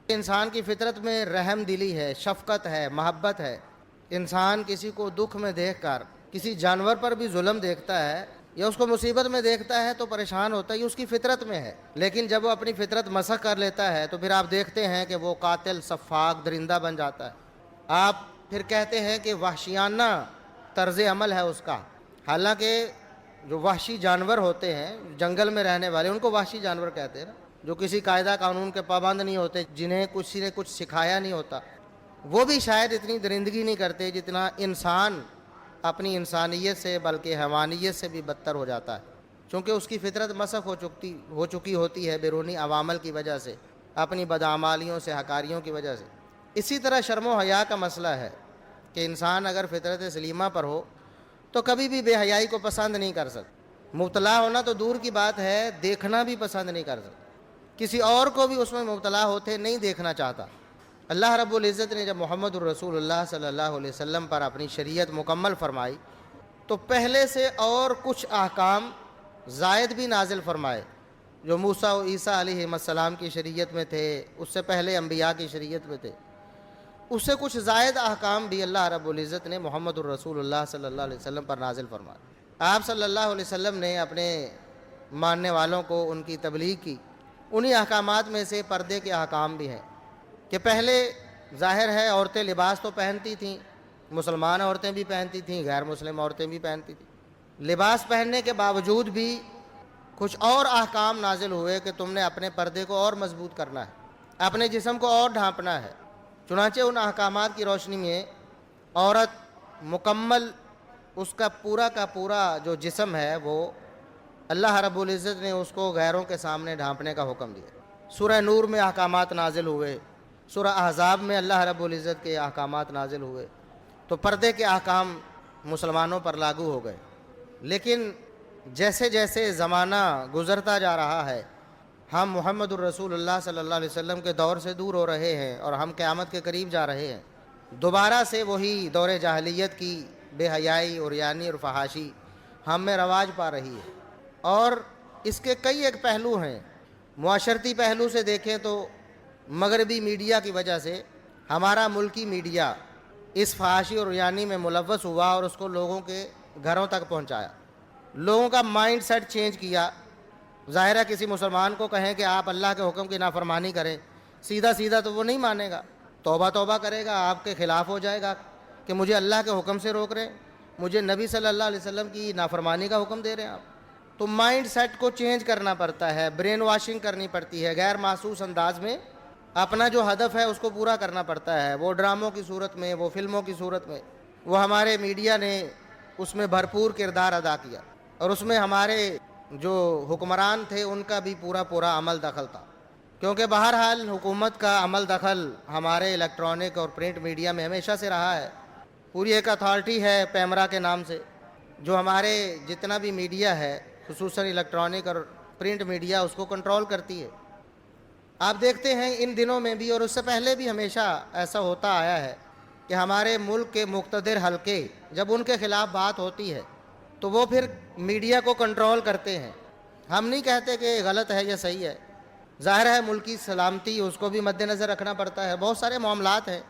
انسان کی فطرت میں رحم دلی ہے، شفقت ہے، محبت ہے۔ انسان کسی کو دکھ میں دیکھ کر کسی جانور پر بھی ظلم دیکھتا ہے یا اس کو مصیبت میں دیکھتا ہے تو پریشان ہوتا ہے، یہ اس کی فطرت میں ہے۔ لیکن جب وہ اپنی فطرت مسخ کر لیتا ہے تو پھر آپ دیکھتے ہیں کہ وہ قاتل، سفاک، درندہ بن جاتا ہے۔ آپ پھر کہتے ہیں کہ وحشیانہ طرز عمل ہے اس کا، حالانکہ جو وحشی جانور ہوتے ہیں جنگل میں رہنے والے ان کو وحشی جانور کہتے ہیں نا، جو کسی قاعدہ قانون کے پابند نہیں ہوتے، جنہیں کسی نے کچھ سکھایا نہیں ہوتا، وہ بھی شاید اتنی درندگی نہیں کرتے جتنا انسان اپنی انسانیت سے بلکہ حیوانیت سے بھی بدتر ہو جاتا ہے، چونکہ اس کی فطرت مسخ ہو چکی ہوتی ہے بیرونی عوامل کی وجہ سے، اپنی بدعمالیوں سے، حکاریوں کی وجہ سے۔ اسی طرح شرم و حیا کا مسئلہ ہے کہ انسان اگر فطرت سلیمہ پر ہو تو کبھی بھی بے حیائی کو پسند نہیں کر سکتا، مبتلا ہونا تو دور کی بات ہے، دیکھنا بھی پسند نہیں کر سکتا، کسی اور کو بھی اس میں مبتلا ہوتے نہیں دیکھنا چاہتا۔ اللہ رب العزت نے جب محمد الرسول اللہ صلی اللہ علیہ وسلم پر اپنی شریعت مکمل فرمائی تو پہلے سے اور کچھ احکام زائد بھی نازل فرمائے جو موسیٰ و عیسیٰ علیہ السلام کی شریعت میں تھے، اس سے پہلے انبیاء کی شریعت میں تھے، اس سے کچھ زائد احکام بھی اللہ رب العزت نے محمد الرسول اللہ صلی اللہ علیہ وسلم پر نازل فرمائے۔ آپ صلی اللہ علیہ وسلم نے اپنے ماننے والوں کو ان کی تبلیغ کی۔ انہی احکامات میں سے پردے کے احکام بھی ہیں کہ پہلے ظاہر ہے عورتیں لباس تو پہنتی تھیں، مسلمان عورتیں بھی پہنتی تھیں، غیر مسلم عورتیں بھی پہنتی تھیں، لباس پہننے کے باوجود بھی کچھ اور احکام نازل ہوئے کہ تم نے اپنے پردے کو اور مضبوط کرنا ہے، اپنے جسم کو اور ڈھانپنا ہے۔ چنانچہ ان احکامات کی روشنی میں عورت مکمل اس کا پورا جو جسم ہے وہ اللہ رب العزت نے اس کو غیروں کے سامنے ڈھانپنے کا حکم دیا۔ سورہ نور میں احکامات نازل ہوئے، سورہ احزاب میں اللہ رب العزت کے احکامات نازل ہوئے، تو پردے کے احکام مسلمانوں پر لاگو ہو گئے۔ لیکن جیسے جیسے زمانہ گزرتا جا رہا ہے ہم محمد الرسول اللہ صلی اللہ علیہ وسلم کے دور سے دور ہو رہے ہیں اور ہم قیامت کے قریب جا رہے ہیں، دوبارہ سے وہی دور جاہلیت کی بے حیائی، عریانی اور فحاشی ہم میں رواج پا رہی ہے، اور اس کے کئی ایک پہلو ہیں۔ معاشرتی پہلو سے دیکھیں تو مغربی میڈیا کی وجہ سے ہمارا ملکی میڈیا اس فحاشی اور عریانی میں ملوث ہوا اور اس کو لوگوں کے گھروں تک پہنچایا، لوگوں کا مائنڈ سیٹ چینج کیا۔ ظاہر ہے کسی مسلمان کو کہیں کہ آپ اللہ کے حکم کی نافرمانی کریں، سیدھا تو وہ نہیں مانے گا، توبہ کرے گا، آپ کے خلاف ہو جائے گا کہ مجھے اللہ کے حکم سے روک رہے ہیں، مجھے نبی صلی اللہ علیہ وسلم کی نافرمانی کا حکم دے رہے ہیں آپ۔ تو مائنڈ سیٹ کو چینج کرنا پڑتا ہے، برین واشنگ کرنی پڑتی ہے، غیر محسوس انداز میں اپنا جو ہدف ہے اس کو پورا کرنا پڑتا ہے، وہ ڈراموں کی صورت میں، وہ فلموں کی صورت میں، وہ ہمارے میڈیا نے اس میں بھرپور کردار ادا کیا، اور اس میں ہمارے جو حکمران تھے ان کا بھی پورا عمل دخل تھا، کیونکہ بہرحال حکومت کا عمل دخل ہمارے الیکٹرانک اور پرنٹ میڈیا میں ہمیشہ سے رہا ہے۔ پوری ایک اتھارٹی ہے پیمرا کے نام سے جو ہمارے جتنا بھی میڈیا ہے خصوصاً الیکٹرانک اور پرنٹ میڈیا اس کو کنٹرول کرتی ہے۔ آپ دیکھتے ہیں ان دنوں میں بھی اور اس سے پہلے بھی ہمیشہ ایسا ہوتا آیا ہے کہ ہمارے ملک کے مقتدر حلقے جب ان کے خلاف بات ہوتی ہے تو وہ پھر میڈیا کو کنٹرول کرتے ہیں۔ ہم نہیں کہتے کہ غلط ہے یا صحیح ہے، ظاہر ہے ملکی سلامتی اس کو بھی مد نظر رکھنا پڑتا ہے، بہت سارے معاملات ہیں،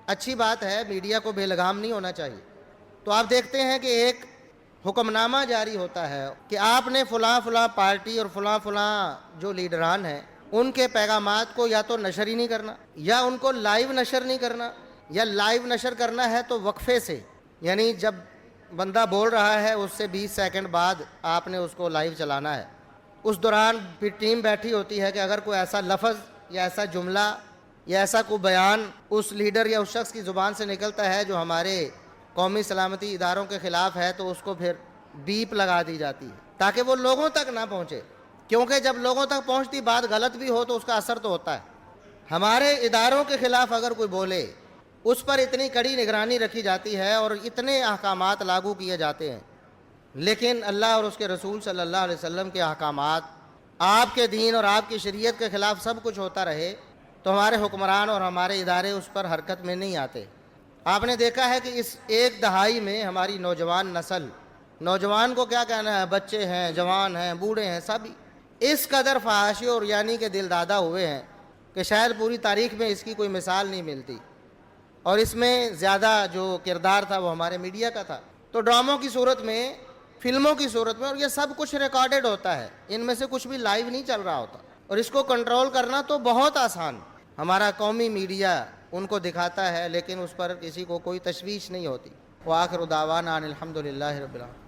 اچھی بات ہے، میڈیا کو بے لگام نہیں ہونا چاہیے۔ تو آپ دیکھتے ہیں کہ ایک حکم نامہ جاری ہوتا ہے کہ آپ نے فلاں پارٹی اور فلاں جو لیڈران ہیں ان کے پیغامات کو یا تو نشر ہی نہیں کرنا، یا ان کو لائیو نشر نہیں کرنا، یا لائیو نشر کرنا ہے تو وقفے سے، یعنی جب بندہ بول رہا ہے اس سے 20 سیکنڈ بعد آپ نے اس کو لائیو چلانا ہے۔ اس دوران پھر ٹیم بیٹھی ہوتی ہے کہ اگر کوئی ایسا لفظ یا ایسا جملہ یا ایسا کوئی بیان اس لیڈر یا اس شخص کی زبان سے نکلتا ہے جو ہمارے قومی سلامتی اداروں کے خلاف ہے تو اس کو پھر بیپ لگا دی جاتی ہے تاکہ وہ لوگوں تک نہ پہنچے، کیونکہ جب لوگوں تک پہنچتی بات غلط بھی ہو تو اس کا اثر تو ہوتا ہے۔ ہمارے اداروں کے خلاف اگر کوئی بولے اس پر اتنی کڑی نگرانی رکھی جاتی ہے اور اتنے احکامات لاگو کیے جاتے ہیں، لیکن اللہ اور اس کے رسول صلی اللہ علیہ وسلم کے احکامات، آپ کے دین اور آپ کی شریعت کے خلاف سب کچھ ہوتا رہے تو ہمارے حکمران اور ہمارے ادارے اس پر حرکت میں نہیں آتے۔ آپ نے دیکھا ہے کہ اس ایک دہائی میں ہماری نوجوان نسل، نوجوان کو کیا کہنا ہے، بچے ہیں، جوان ہیں، بوڑھے ہیں، سبھی اس قدر فحاشی اور یعنی کے دل دادا ہوئے ہیں کہ شاید پوری تاریخ میں اس کی کوئی مثال نہیں ملتی، اور اس میں زیادہ جو کردار تھا وہ ہمارے میڈیا کا تھا۔ تو ڈراموں کی صورت میں، فلموں کی صورت میں، اور یہ سب کچھ ریکارڈڈ ہوتا ہے، ان میں سے کچھ بھی لائیو نہیں چل رہا ہوتا، اور اس کو کنٹرول کرنا تو بہت آسان۔ ہمارا قومی میڈیا ان کو دکھاتا ہے لیکن اس پر کسی کو کوئی تشویش نہیں ہوتی۔ وآخر دعوانا ان الحمد للہ رب العالمین۔